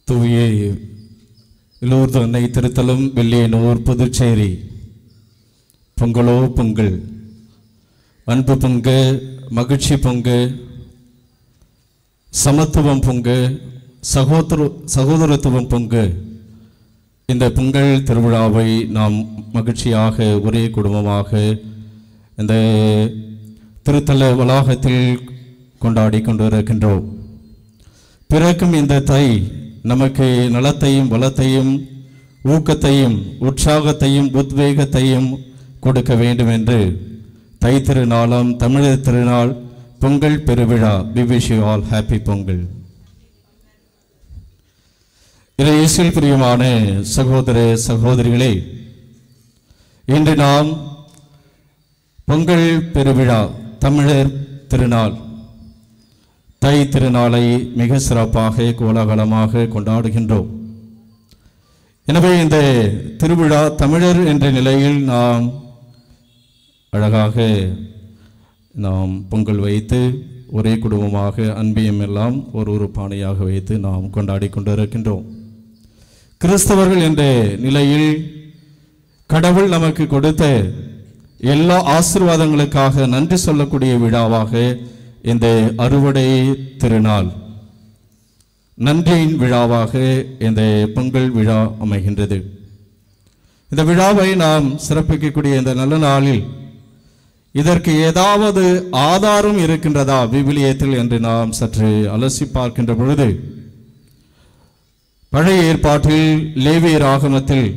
தூய லூர்து அன்னை திருத்தலம் வெள்ளியனூர் புதுச்சேரி. பொங்கலோ பொங்கல், அன்பு பொங்கு, மகிழ்ச்சி பொங்கு, சமத்துவம் பொங்கு, சகோதரத்துவம் பொங்கு. இந்த பொங்கல் திருவிழாவை நாம் மகிழ்ச்சியாக ஒரே குடும்பமாக இந்த திருத்தல வளாகத்தில் கொண்டாடி கொண்டிருக்கின்றோம். பிறக்கும் இந்த தை நமக்கு நலத்தையும் வளத்தையும் ஊக்கத்தையும் உற்சாகத்தையும் உத்வேகத்தையும் கொடுக்க வேண்டும் என்று தை திருநாளாம் தமிழர் திருநாள் பொங்கல் பெருவிழா. We wish you all happy Pongal. இயேசுவில் பிரியமான சகோதர சகோதரிகளே, இன்று நாம் பொங்கல் பெருவிழா தமிழர் திருநாள் தை திருநாளை மிக சிறப்பாக கோலாகலமாக கொண்டாடுகின்றோம். எனவே இந்த திருவிழா தமிழர் என்ற நிலையில் நாம் அழகாக பொங்கல் வைத்து ஒரே குடும்பமாக அன்பியம் எல்லாம் ஒரு பானையாக வைத்து நாம் கொண்டாடி கொண்டிருக்கின்றோம். கிறிஸ்தவர்கள் என்ற நிலையில் கடவுள் நமக்கு கொடுத்த எல்லா ஆசீர்வாதங்களுக்காக நன்றி சொல்லக்கூடிய விழாவாக இந்த அறுவடை திருநாள் நன்றியின் விழாவாக இந்த பொங்கல் விழா அமைகின்றது. இந்த விழாவை நாம் சிறப்பிக்கக்கூடிய இந்த நல்ல நாளில் இதற்கு ஏதாவது ஆதாரம் இருக்கின்றதா விவிலியத்தில் என்று நாம் சற்று அலசி பார்க்கின்ற பொழுது, பழைய ஏற்பாட்டில் லேவியர் ஆகமத்தில்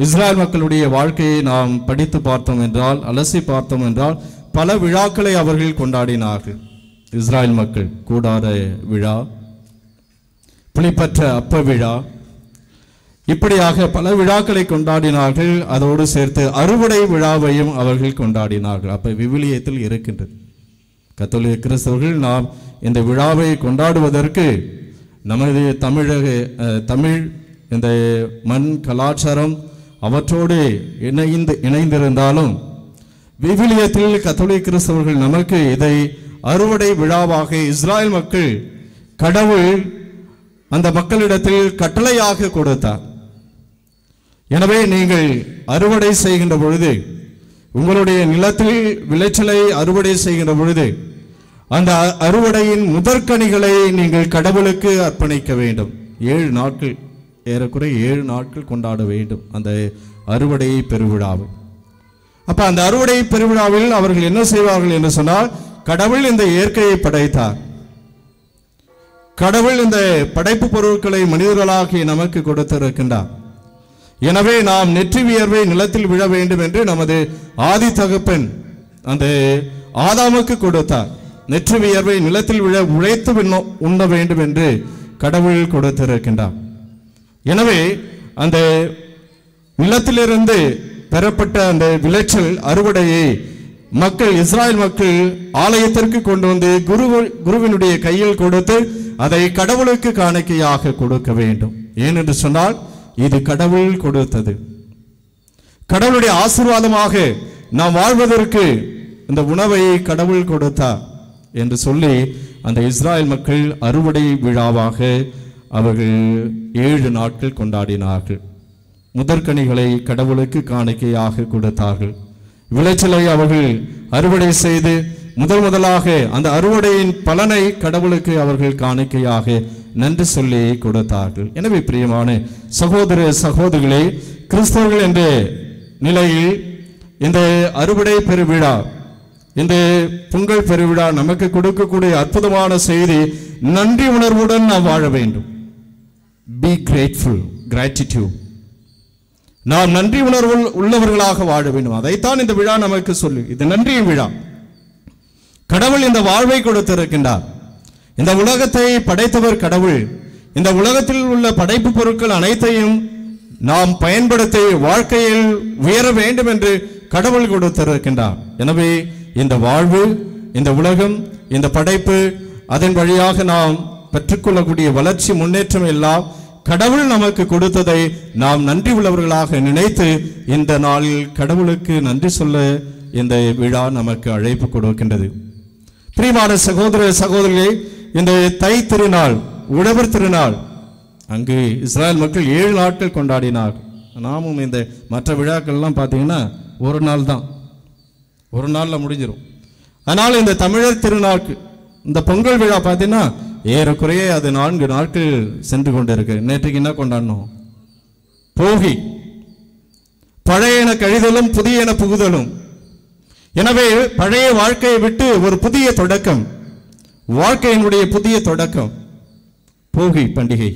இஸ்ரேல் மக்களுடைய வாழ்க்கையை நாம் படித்து பார்த்தோம் என்றால், அலசி பார்த்தோம் என்றால், பல விழாக்களை அவர்கள் கொண்டாடினார்கள். இஸ்ரேல் மக்கள் கூடார விழா, புளிப்பற்ற அப்ப விழா, இப்படியாக பல விழாக்களை கொண்டாடினார்கள். அதோடு சேர்த்து அறுவடை விழாவையும் அவர்கள் கொண்டாடினார்கள். அப்ப விவிலியத்தில் இருக்கின்றது. கத்தோலிக்க கிறிஸ்தவர்கள் நாம் இந்த விழாவை கொண்டாடுவதற்கு நமது தமிழ் இந்த மண் கலாச்சாரம் அவற்றோடு இணைந்திருந்தாலும் விவிலியத்தில் கத்தோலிக்க கிறிஸ்தவர்கள் நமக்கு இதை அறுவடை விழாவாக இஸ்ரேல் மக்கள் கடவுள் அந்த மக்களிடத்தில் கட்டளையாக கொடுத்தார். எனவே நீங்கள் அறுவடை செய்கின்ற பொழுது, உங்களுடைய நிலத்தில் விளைச்சலை அறுவடை செய்கின்ற பொழுது, அந்த அறுவடையின் முதற்கனிகளை நீங்கள் கடவுளுக்கு அர்ப்பணிக்க வேண்டும். 7 நாட்கள், ஏறக்குறைய 7 நாட்கள் கொண்டாட வேண்டும் அந்த அறுவடை பெருவிழாவை. அப்ப அந்த அறுவடை பெருவிழாவில் அவர்கள் என்ன செய்வார்கள் என்று சொன்னால், கடவுள் இந்த இயற்கையை படைத்தார். கடவுள் இந்த படைப்பு பொருட்களை மனிதர்களாகி நமக்கு கொடுத்திருக்கின்றார். எனவே நாம் நெற்றி வியர்வை நிலத்தில் விழ வேண்டும் என்று நமது ஆதி தகப்பன் அந்த ஆதாமுக்கு கொடுத்தார். நெற்றி வியர்வை நிலத்தில் விழ உழைத்து உண்ண வேண்டும் என்று கடவுள் கொடுத்திருக்கின்றார். எனவே அந்த நிலத்திலிருந்து பெறப்பட்ட அந்த விளைச்சல் அறுவடையை மக்கள், இஸ்ரேல் மக்கள் ஆலயத்திற்கு கொண்டு வந்து குருவினுடைய கையில் கொடுத்து அதை கடவுளுக்கு காணிக்கையாக கொடுக்க வேண்டும். ஏனென்று சொன்னால் இது கடவுள் கொடுத்தது, கடவுளுடைய ஆசீர்வாதமாக நாம் வாழ்வதற்கு இந்த உணவை கடவுள் கொடுத்தார் என்று சொல்லி அந்த இஸ்ரேல் மக்கள் அறுவடை விழாவாக அவர்கள் 7 நாட்கள் கொண்டாடினார்கள். முதற்கனிகளை கடவுளுக்கு காணிக்கையாக கொடுத்தார்கள். விளைச்சலை அவர்கள் அறுவடை செய்து முதலாக அந்த அறுவடையின் பலனை கடவுளுக்கு அவர்கள் காணிக்கையாக நன்றி சொல்லி கொடுத்தார்கள். எனவே பிரியமான சகோதர சகோதரிகளே, கிறிஸ்தவர்கள் என்ற நிலையில் இந்த அறுவடை பெருவிழா, இந்த பொங்கல் பெருவிழா நமக்கு கொடுக்கக்கூடிய அற்புதமான செய்தி, நன்றி உணர்வுடன் நாம் வாழ வேண்டும். Be grateful, gratitude. நாம் நன்றி உணர்வு உள்ளவர்களாக வாழ வேண்டும். அதைத்தான் இந்த விழா நமக்கு சொல்லு. இது நன்றியின் விழா. கடவுள் இந்த வாழ்வை கொடுத்திருக்கின்றார். இந்த உலகத்தை படைத்தவர் கடவுள். இந்த உலகத்தில் உள்ள படைப்பு பொருட்கள் அனைத்தையும் நாம் பயன்படுத்தி வாழ்க்கையில் உயர வேண்டும் என்று கடவுள் கொடுத்திருக்கின்றார். எனவே இந்த வாழ்வு, இந்த உலகம், இந்த படைப்பு, அதன் வழியாக நாம் பெற்றுக்கொள்ளக்கூடிய வளர்ச்சி, முன்னேற்றம் எல்லாம் கடவுள் நமக்கு கொடுத்ததை நாம் நன்றி உள்ளவர்களாக நினைத்து இந்த நாளில் கடவுளுக்கு நன்றி சொல்ல இந்த விழா நமக்கு அழைப்பு கொடுக்கின்றது. பிரியமான சகோதர சகோதரிகளே, இந்த தை திருநாள், உழவர் திருநாள், அங்கு இஸ்ராயல் மக்கள் 7 நாட்கள் கொண்டாடினார். நாமும் இந்த மற்ற விழாக்கள்லாம் பார்த்தீங்கன்னா ஒரு நாள் தான், ஒரு நாளில் முடிஞ்சிடும். ஆனால் இந்த தமிழர் திருநாளுக்கு இந்த பொங்கல் விழா பார்த்தீங்கன்னா ஏறக்குறைய அது 4 நாட்கள் சென்று கொண்டு இருக்கு. நேற்றுக்கு என்ன கொண்டாடணும்? போகி. பழையன கழிதலும் புதியன புகுதலும். எனவே பழைய வாழ்க்கையை விட்டு ஒரு புதிய தொடக்கம், வாழ்க்கையினுடைய புதிய தொடக்கம் போகி பண்டிகை.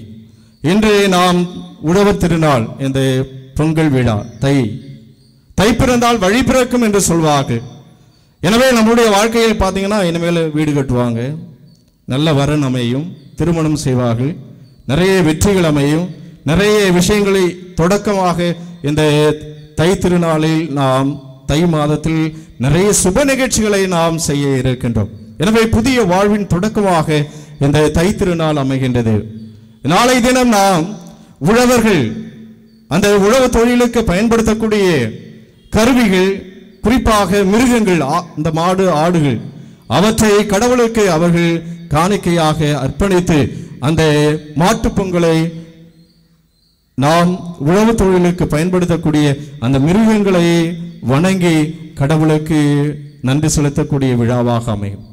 இன்று நாம் உழவர் திருநாள், இந்த பொங்கல் விழா, தை பிறந்தால் வழி பிறக்கும் என்று சொல்வார்கள். எனவே நம்முடைய வாழ்க்கையில் பார்த்தீங்கன்னா இனிமேல் வீடு கட்டுவாங்க, நல்ல வரன் அமையும், திருமணம் செய்வார்கள், நிறைய வெற்றிகள் அமையும், நிறைய விஷயங்களை தொடக்கமாக இந்த தை திருநாளில் நாம் தை மாதத்தில் நிறைய சுப நிகழ்ச்சிகளை நாம் செய்ய இருக்கின்றோம். எனவே புதிய வாழ்வின் தொடக்கமாக இந்த தை திருநாள் அமைகின்றது. நாளை தினம் நாம் உழவர்கள் அந்த உழவு தொழிலுக்கு பயன்படுத்தக்கூடிய கருவிகள், குறிப்பாக மிருகங்கள், இந்த மாடு ஆடுகள், அவற்றை கடவுளுக்கு அவர்கள் காணிக்கையாக அர்ப்பணித்து அந்த மாட்டுப் பொங்கலை நாம் உழவு தொழிலுக்கு பயன்படுத்தக்கூடிய அந்த மிருகங்களை வணங்கி கடவுளுக்கு நன்றி செலுத்தக்கூடிய விழாவாக அமையும்.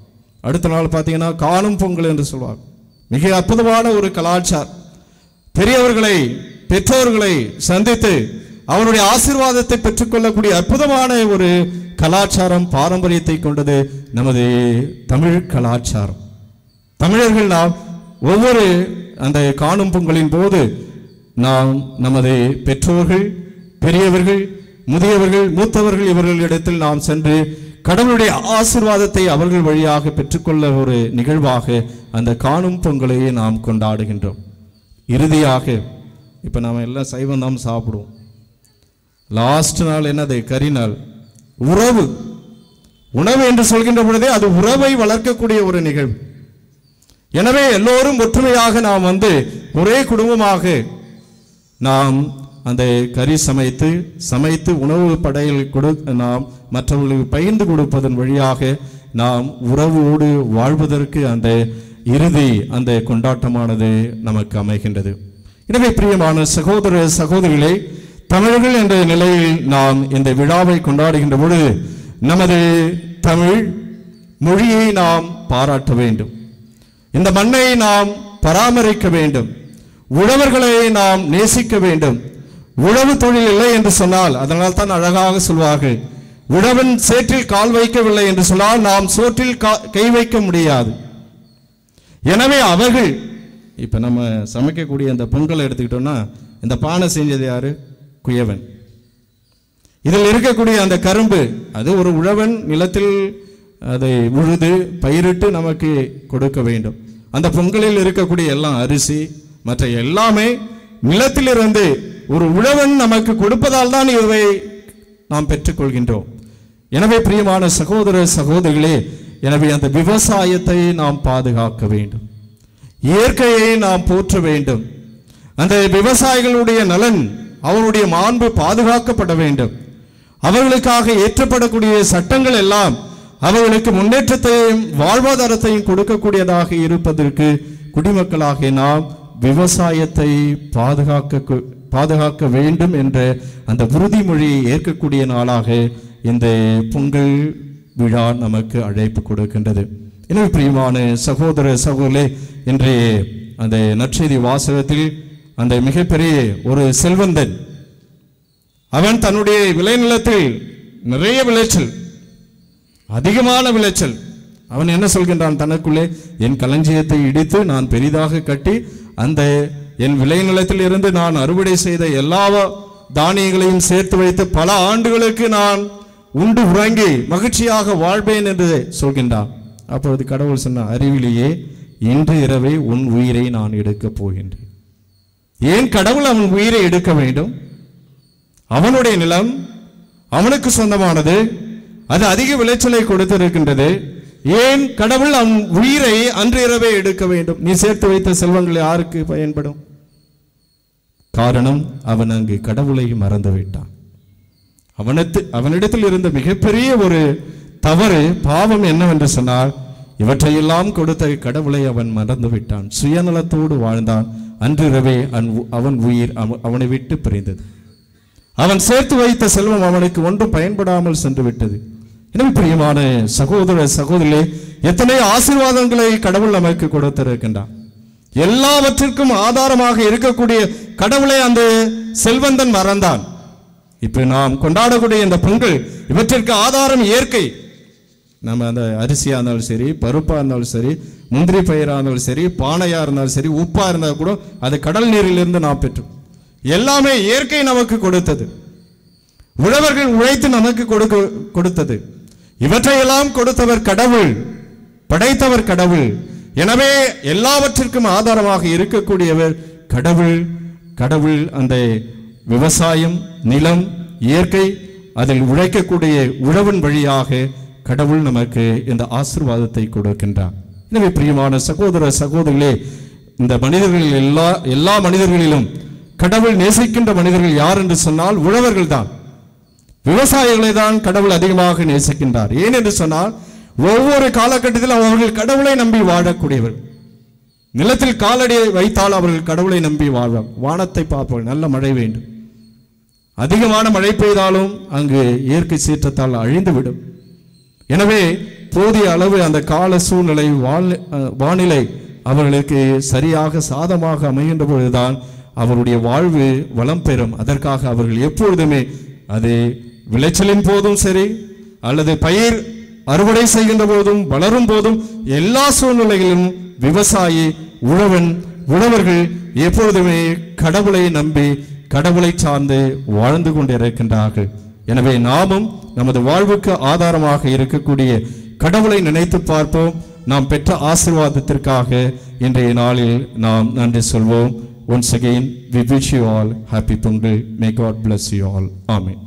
அடுத்த நாள் பார்த்தீங்கன்னா காணும் பொங்கல் என்று சொல்வார். மிக அற்புதமான ஒரு கலாச்சாரம். பெரியவர்களை, பெற்றோர்களை சந்தித்து அவருடைய ஆசீர்வாதத்தை பெற்றுக்கொள்ளக்கூடிய அற்புதமான ஒரு கலாச்சாரம், பாரம்பரியத்தை கொண்டது நமது தமிழ் கலாச்சாரம். தமிழர்கள் நாம் ஒவ்வொரு அந்த காணும் பொங்கலின் போது நாம் நமது பெற்றோர்கள், பெரியவர்கள், முதியவர்கள், மூத்தவர்கள் இவர்களிடத்தில் நாம் சென்று கடவுளுடைய ஆசீர்வாதத்தை அவர்கள் வழியாக பெற்றுக்கொள்ள ஒரு நிகழ்வாக அந்த காணும் பொங்கலையே நாம் கொண்டாடுகின்றோம். இறுதியாக இப்போ நாம் எல்லாம் சைவம் தான் சாப்பிடுவோம். லாஸ்ட் நாள் என்னது? கறி நாள். உணவு என்று சொல்கின்ற பொழுதே அது உறவை வளர்க்கக்கூடிய ஒரு நிகழ்வு. எனவே எல்லோரும் ஒற்றுமையாக நாம் ஒரே குடும்பமாக நாம் அந்த கறி சமைத்து உணவு படையில் நாம் மற்றவர்களுக்கு பகிர்ந்து கொடுப்பதன் வழியாக நாம் உறவோடு வாழ்வதற்கு அந்த இறுதி அந்த கொண்டாட்டமானது நமக்கு அமைகின்றது. எனவே பிரியமான சகோதர சகோதரிகளே, தமிழர்கள் என்ற நிலையில் நாம் இந்த விழாவை கொண்டாடுகின்ற பொழுது நமது தமிழ் மொழியை நாம் பாராட்ட வேண்டும், இந்த மண்ணை நாம் பராமரிக்க வேண்டும், உழவர்களை நாம் நேசிக்க வேண்டும். உழவு தொழில் இல்லை என்று சொன்னால், அதனால் தான் அழகாக சொல்வார்கள், உழவன் சேற்றில் கால் வைக்கவில்லை என்று சொன்னால் நாம் சோற்றில் கை வைக்க முடியாது. எனவே அவர்கள் இப்ப நம்ம சமைக்கக்கூடிய அந்த பொங்கலை எடுத்துக்கிட்டோம்னா, இந்த பானை செஞ்சது யாரு? குயவன். இதில் இருக்கக்கூடிய அந்த கரும்பு, அது ஒரு உழவன் நிலத்தில் அதை உழுது பயிரிட்டு நமக்கு கொடுக்க வேண்டும். அந்த பொங்கலில் இருக்கக்கூடிய எல்லாம் அரிசி மற்ற எல்லாமே நிலத்திலிருந்து ஒரு உழவன் நமக்கு கொடுப்பதால் தான் இவை நாம் பெற்றுக்கொள்கின்றோம். எனவே பிரியமான சகோதர சகோதரிகளே, எனவே அந்த விவசாயத்தை நாம் பாதுகாக்க வேண்டும், இயற்கையை நாம் போற்ற வேண்டும். அந்த விவசாயிகளுடைய நலன், அவருடைய மாண்பு பாதுகாக்கப்பட வேண்டும். அவர்களுக்காக ஏற்றப்படக்கூடிய சட்டங்கள் எல்லாம் அவர்களுக்கு முன்னேற்றத்தையும் வாழ்வாதாரத்தையும் கொடுக்கக்கூடியதாக இருப்பதற்கு குடிமக்களாக நாம் விவசாயத்தை பாதுகாக்க வேண்டும் என்ற அந்த உறுதிமொழியை ஏற்கக்கூடிய நாளாக இந்த பொங்கல் விழா நமக்கு அழைப்பு கொடுக்கின்றது. எனவே பிரியமான சகோதர சகோதரே, இன்றைய அந்த நற்செய்தி வாசகத்தில் அந்த மிகப்பெரிய ஒரு செல்வந்தன், அவன் தன்னுடைய விளைநிலத்தில் நிறைய விளைச்சல், அதிகமான விளைச்சல், அவன் என்ன சொல்கின்றான் தனக்குள்ளே, என் களஞ்சியத்தை இடித்து நான் பெரிதாக கட்டி அந்த என் விளைநிலத்தில் இருந்து நான் அறுவடை செய்த எல்லா தானியங்களையும் சேர்த்து வைத்து பல ஆண்டுகளுக்கு நான் உண்டு உறங்கி மகிழ்ச்சியாக வாழ்வேன் என்று சொல்கின்றான். அப்பொழுது கடவுள் சொன்னார், அறிவிலேயே இன்று இரவே உன் உயிரை நான் எடுக்கப் போகின்றேன். ஏன் கடவுள் அவன் உயிரை எடுக்க வேண்டும்? அவனுடைய நிலம் அவனுக்கு சொந்தமானது, அது அதிக விளைச்சலை கொடுத்திருக்கின்றது. ஏன் கடவுள் அவன் உயிரை அன்று இரவே எடுக்க வேண்டும்? நீ சேர்த்து வைத்த செல்வங்கள் யாருக்கு பயன்படும்? காரணம், அவன் அங்கு கடவுளை மறந்து விட்டான். அவனிடத்தில் இருந்த மிகப்பெரிய ஒரு தவறு, பாவம் என்னவென்று சொன்னால், இவற்றையெல்லாம் கொடுத்த கடவுளை அவன் மறந்து விட்டான். சுயநலத்தோடு வாழ்ந்தான். அன்றிரவே அவன் உயிர் அவனை விட்டு பிரிந்தது. அவன் சேர்த்து வைத்த செல்வம் அவனுக்கு ஒன்றும் பயன்படாமல் சென்று விட்டது. எனவே பிரியமான சகோதர சகோதரிகளே, எத்தனை ஆசீர்வாதங்களை கடவுள் நமக்கு கொடுத்திருக்கின்றார். எல்லாவற்றிற்கும் ஆதாரமாக இருக்கக்கூடிய கடவுளை அந்த செல்வந்தன் மறந்தான். இப்ப நாம் கொண்டாடக்கூடிய இந்த பொங்கல், இவற்றிற்கு ஆதாரம் இயற்கை. நம்ம அந்த அரிசியா இருந்தாலும் சரி, பருப்பா இருந்தாலும் சரி, முந்திரி பயிரா இருந்தாலும் சரி, பானையா இருந்தாலும் சரி, உப்பா இருந்தால் கூட அது கடல் நீரிலிருந்து நாம் பெற்றோம். எல்லாமே இயற்கை நமக்கு கொடுத்தது. உழவர்கள் உழைத்து நமக்கு கொடுத்தது. இவற்றையெல்லாம் கொடுத்தவர் கடவுள், படைத்தவர் கடவுள். எனவே எல்லாவற்றிற்கும் ஆதாரமாக இருக்கக்கூடியவர் கடவுள். கடவுள் அந்த விவசாயம், நிலம், இயற்கை, அதில் உழைக்கக்கூடிய உழவன் வழியாக கடவுள் நமக்கு இந்த ஆசீர்வாதத்தை கொடுக்கின்றார். எனவே பிரியமான சகோதர சகோதரிகளே, இந்த மனிதர்களில் எல்லா மனிதர்களிலும் கடவுள் நேசிக்கின்ற மனிதர்கள் யார் என்று சொன்னால் உழவர்கள் தான், விவசாயிகளை தான் கடவுள் அதிகமாக நேசிக்கின்றார். ஏன் என்று சொன்னால் ஒவ்வொரு காலகட்டத்திலும் அவர்கள் கடவுளை நம்பி வாழக்கூடியவர். நிலத்தில் காலடி வைத்தால் அவர்கள் கடவுளை நம்பி வாழ்வார். வானத்தை பார்ப்பார்கள், நல்ல மழை வேண்டும். அதிகமான மழை பெய்தாலும் அங்கு இயற்கை சீற்றத்தால் அழிந்துவிடும். எனவே போதிய அளவு அந்த கால சூழ்நிலை, வானிலை அவர்களுக்கு சரியாக சாதமாக அமைகின்ற பொழுதுதான் அவருடைய வாழ்வு வளம் பெறும். அதற்காக அவர்கள் எப்பொழுதுமே அது விளைச்சலின் போதும் சரி, அல்லது பயிர் அறுவடை செய்கின்ற போதும், வளரும் போதும், எல்லா சூழ்நிலைகளிலும் விவசாயி, உழவர்கள் எப்பொழுதுமே கடவுளை நம்பி கடவுளை சார்ந்து வாழ்ந்து கொண்டிருக்கின்றார்கள். எனவே நாமும் நமது வாழ்வுக்கு ஆதாரமாக இருக்கக்கூடிய கடவுளை நினைத்து பார்ப்போம். நாம் பெற்ற ஆசீர்வாதத்திற்காக இன்றைய நாளில் நாம் நன்றி சொல்வோம். Once again, we wish you all happy Pongal. May God bless you all. Amen.